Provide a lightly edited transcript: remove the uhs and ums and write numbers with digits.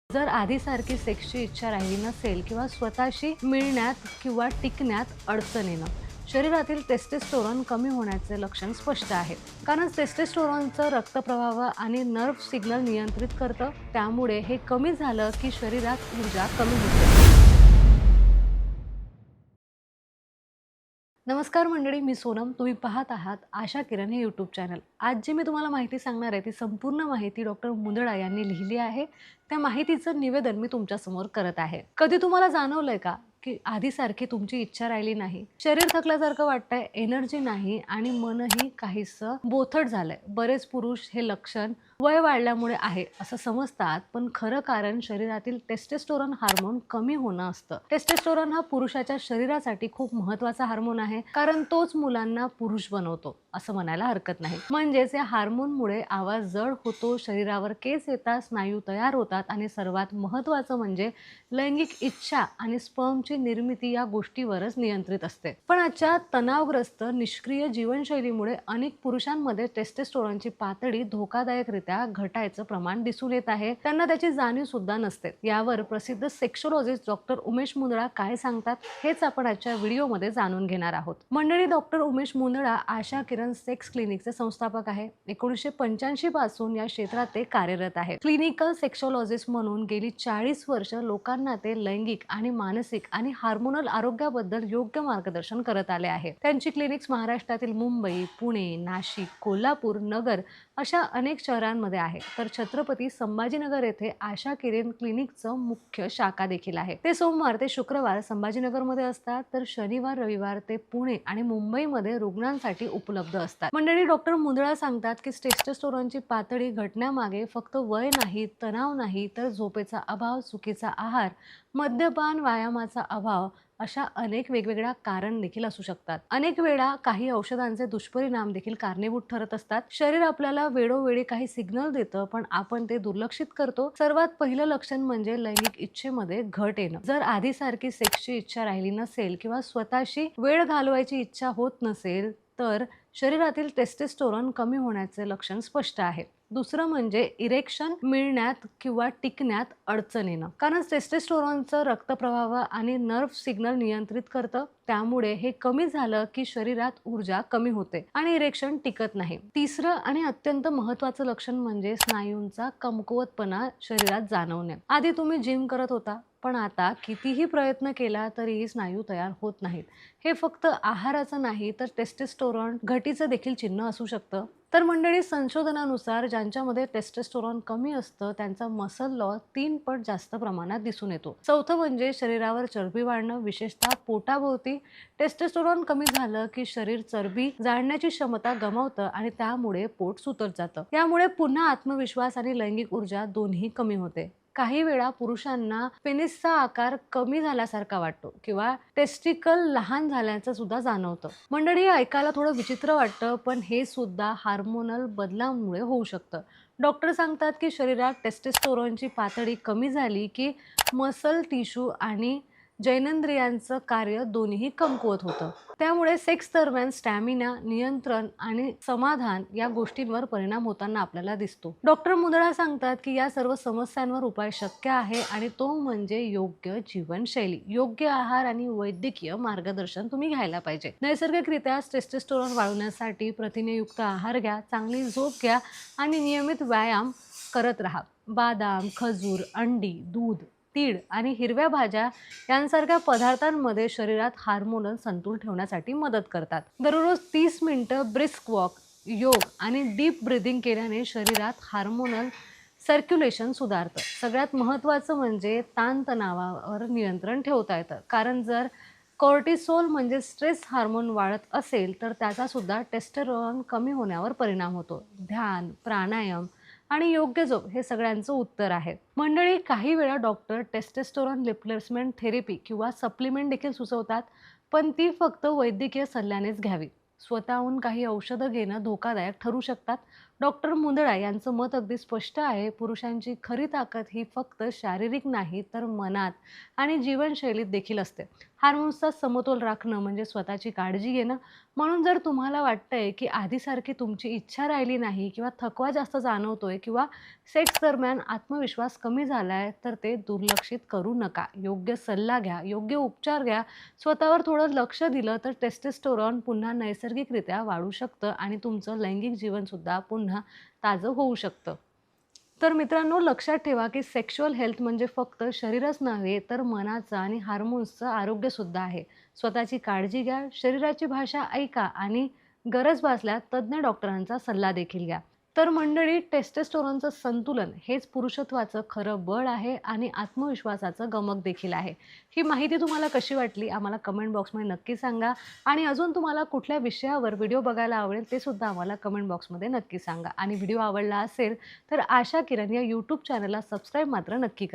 जर आधीसारखी सेक्सची इच्छा राहिली नसेल किंवा स्वतःशी मिळण्यात किंवा टिकण्यात अडचण येणं, शरीरातील टेस्टोस्टेरोन कमी होण्याचे लक्षण स्पष्ट आहे. कारण टेस्टोस्टेरोनचं रक्तप्रवाह आणि नर्व्ह सिग्नल नियंत्रित करतं. त्यामुळे हे कमी झालं की शरीरात ऊर्जा कमी होते. नमस्कार मंडळी, मी सोनम. तुम्ही पाहत आहात आशा किरण हे यूट्यूब चॅनल. आज जी मी तुम्हाला माहिती सांगणार आहे ती संपूर्ण माहिती डॉक्टर मुंदडा यांनी लिहिली आहे. त्या माहितीचं निवेदन मी तुमच्यासमोर करत आहे. कधी तुम्हाला जाणवलंय का की आधीसारखी तुमची इच्छा राहिली नाही, शरीर थकल्यासारखं वाटतंय, एनर्जी नाही आणि मनही काहीसं बोथट झालंय? बरेच पुरुष हे लक्षण वय वाढल्यामुळे आहे असं समजतात, पण खरं कारण शरीरातील टेस्टोस्टेरोन हार्मोन कमी होणं असतं. टेस्टोस्टेरोन हा पुरुषाच्या शरीरासाठी खूप महत्त्वाचा हार्मोन आहे, कारण तोच मुलांना पुरुष बनवतो असं म्हणायला हरकत नाही. म्हणजेच या हार्मोनमुळे आवाज जड होतो, शरीरावर केस येतात, स्नायू तयार होतात आणि सर्वात महत्त्वाचं म्हणजे लैंगिक इच्छा आणि स्पर्मची निर्मिती या गोष्टीवरच नियंत्रित असते. पण आजच्या तणावग्रस्त निष्क्रिय जीवनशैलीमुळे अनेक पुरुषांमध्ये टेस्टोस्टेरोनची पातळी धोकादायकरित्या घटायचं प्रमाण दिसून येत आहे. त्यांना त्याची जाणीव सुद्धा नसते. यावर प्रसिद्ध सेक्सोलॉजिस्ट डॉक्टर उमेश मुंदडा काय सांगतात हेच आपण आजच्या व्हिडिओमध्ये जाणून घेणार आहोत. मंडळी, डॉक्टर उमेश मुंदडा आशा किरण सेक्स क्लिनिकचे संस्थापक आहे. 1985 पासून या क्षेत्रात ते कार्यरत आहे. क्लिनिकल सेक्सोलॉजिस्ट म्हणून गेली 40 वर्ष लोकांना ते लैंगिक आणि मानसिक आणि हार्मोनल आरोग्याबद्दल योग्य मार्गदर्शन करत आले आहे. त्यांची क्लिनिक्स महाराष्ट्रातील मुंबई, पुणे, नाशिक, कोल्हापूर, नगर अशा अनेक शहरांमध्ये आहे. तर छत्रपती संभाजीनगर येथे आशा किरण क्लिनिकचं मुख्य शाखा देखील आहे. ते सोमवार ते शुक्रवार संभाजीनगरमध्ये असतात, तर शनिवार रविवार ते पुणे आणि मुंबईमध्ये रुग्णांसाठी उपलब्ध असतात. मंडळी, डॉक्टर मुंदडा सांगतात की टेस्टोस्टेरोनची पातळी घटण्यामागे फक्त वय नाही, तणाव नाही, तर झोपेचा अभाव, चुकीचा आहार, मद्यपान, व्यायामाचा अभाव अशा अनेक वेगवेगळ्या कारण देखील असू शकतात. अनेक वेळा काही औषधांचे दुष्परिणाम देखील कारणीभूत ठरत असतात. शरीर आपल्याला वेळोवेळी काही सिग्नल देतं, पण आपण ते दुर्लक्षित करतो. सर्वात पहिलं लक्षण म्हणजे लैंगिक इच्छेमध्ये घट येणं. जर आधीसारखी सेक्सची इच्छा राहिली नसेल किंवा स्वतःशी वेळ घालवायची इच्छा होत नसेल, तर शरीरातील टेस्टोस्टेरोन कमी होण्याचे लक्षण स्पष्ट आहे. दुसरं म्हणजे इरेक्शन मिळण्यात किंवा टिकण्यात अडचण येणं. कारण टेस्टोस्टेरोनचं रक्तप्रवाह आणि नर्व्ह सिग्नल नियंत्रित करतं. त्यामुळे हे कमी झालं की शरीरात ऊर्जा कमी होते आणि इरेक्शन टिकत नाही. तिसरं आणि अत्यंत महत्त्वाचं लक्षण म्हणजे स्नायूंचा कमकुवतपणा शरीरात जाणवणे. आधी तुम्ही जिम करत होता, पण आता कितीही प्रयत्न केला तरीही स्नायू तयार होत नाहीत. हे फक्त आहाराचं नाही, तर टेस्टोस्टेरोन घटीचं देखील चिन्ह असू शकतं. तर मंडळी, संशोधनानुसार ज्यांच्यामध्ये टेस्टोस्टेरोन कमी असतं त्यांचा मसल लॉस 3 पट जास्त प्रमाणात दिसून येतो. चौथं म्हणजे शरीरावर चरबी वाढणं, विशेषतः पोटाभोवती. टेस्टोस्टेरोन कमी झालं की शरीर चरबी जाळण्याची क्षमता गमावतं आणि त्यामुळे पोट सुतत जातं. यामुळे पुन्हा आत्मविश्वास आणि लैंगिक ऊर्जा दोन्ही कमी होते. काही वेळा पुरुषांना पेनिसचा आकार कमी झाल्यासारखा वाटतो किंवा टेस्टिकल लहान झाल्याचं सुद्धा जाणवतं. मंडळी, ऐकायला थोडं विचित्र वाटतं, पण हे सुद्धा हार्मोनल बदलामुळे होऊ शकतं. डॉक्टर सांगतात की शरीरात टेस्टोस्टेरोनची पातळी कमी झाली की मसल टिश्यू आणि जननेंद्रियांचं कार्य दोन्हीही कमकुवत होतं. त्यामुळे सेक्स दरम्यान स्टॅमिना, नियंत्रण आणि समाधान या गोष्टींवर परिणाम होताना आपल्याला दिसतो. डॉक्टर मुंदडा सांगतात की या सर्व समस्यांवर उपाय शक्य आहे आणि तो म्हणजे योग्य जीवनशैली, योग्य आहार आणि वैद्यकीय मार्गदर्शन तुम्ही घ्यायला पाहिजे. नैसर्गिकरित्या टेस्टोस्टेरोन वाढवण्यासाठी प्रथिनेयुक्त आहार घ्या, चांगली झोप घ्या आणि नियमित व्यायाम करत राहा. बदाम, खजूर, अंडी, दूध, तीळ आणि हिरव्या भाज्या यांसारख्या पदार्थांमध्ये शरीरात हार्मोनल संतुलन ठेवण्यासाठी मदत करतात. दररोज 30 मिनिटं ब्रिस्क वॉक, योग आणि डीप ब्रीदिंग केल्याने शरीरात हार्मोनल सर्क्युलेशन सुधारतं. सगळ्यात महत्त्वाचं म्हणजे ताणतणावावर नियंत्रण ठेवता येतं. कारण जर कॉर्टिसोल म्हणजे स्ट्रेस हार्मोन वाढत असेल तर त्याचा सुद्धा टेस्टोस्टेरोन कमी होण्यावर परिणाम होतो. ध्यान, प्राणायाम आणि योग्य झोप हे सगळ्यांचं उत्तर आहे. मंडळी, काही वेळा डॉक्टर टेस्टोस्टेरोन रिप्लेसमेंट थेरपी किंवा सप्लिमेंट देखील सुचवतात, पण ती फक्त वैद्यकीय सल्ल्यानेच घ्यावी. स्वतःहून काही औषधं घेणं धोकादायक ठरू शकतात. डॉक्टर मुंदडा यांचं मत अगदी स्पष्ट आहे. पुरुषांची खरी ताकद ही फक्त शारीरिक नाही, तर मनात आणि जीवनशैलीत देखील असते. हार्मोन्सचा समतोल राखणं म्हणजे स्वतःची काळजी घेणं. म्हणून जर तुम्हाला वाटतंय, की आधीसारखी तुमची इच्छा राहिली नाही किंवा थकवा जास्त जाणवतोय किंवा सेक्स दरम्यान आत्मविश्वास कमी झालाय, तर ते दुर्लक्षित करू नका. योग्य सल्ला घ्या, योग्य उपचार घ्या. स्वतःवर थोडं लक्ष दिलं तर टेस्टोस्टेरोन पुन्हा नैसर्गिकरित्या वाढू शकतं आणि तुमचं लैंगिक जीवनसुद्धा पुन्हा ताजं होऊ शकतं. तर मित्रांनो, लक्षात ठेवा की सेक्शुअल हेल्थ म्हणजे फक्त शरीरच नव्हे, तर मनाचं आणि हार्मोन्सचं आरोग्यसुद्धा आहे. स्वतःची काळजी घ्या, शरीराची भाषा ऐका आणि गरज भासल्यास तज्ज्ञ डॉक्टरांचा सल्ला देखील घ्या. तर मंडळी, टेस्टोस्टेरोनचं संतुलन हेच पुरुषत्वाचं खरं बळ आहे आणि आत्मविश्वासाचं गमक देखील आहे. ही माहिती तुम्हाला कशी वाटली आम्हाला कमेंट बॉक्समध्ये नक्की सांगा आणि अजून तुम्हाला कुठल्या विषयावर व्हिडिओ बघायला आवडेल ते सुद्धा आम्हाला कमेंट बॉक्समध्ये नक्की सांगा आणि व्हिडिओ आवडला असेल तर आशा किरण या यूट्यूब चॅनलला सबस्क्राईब मात्र नक्की करा.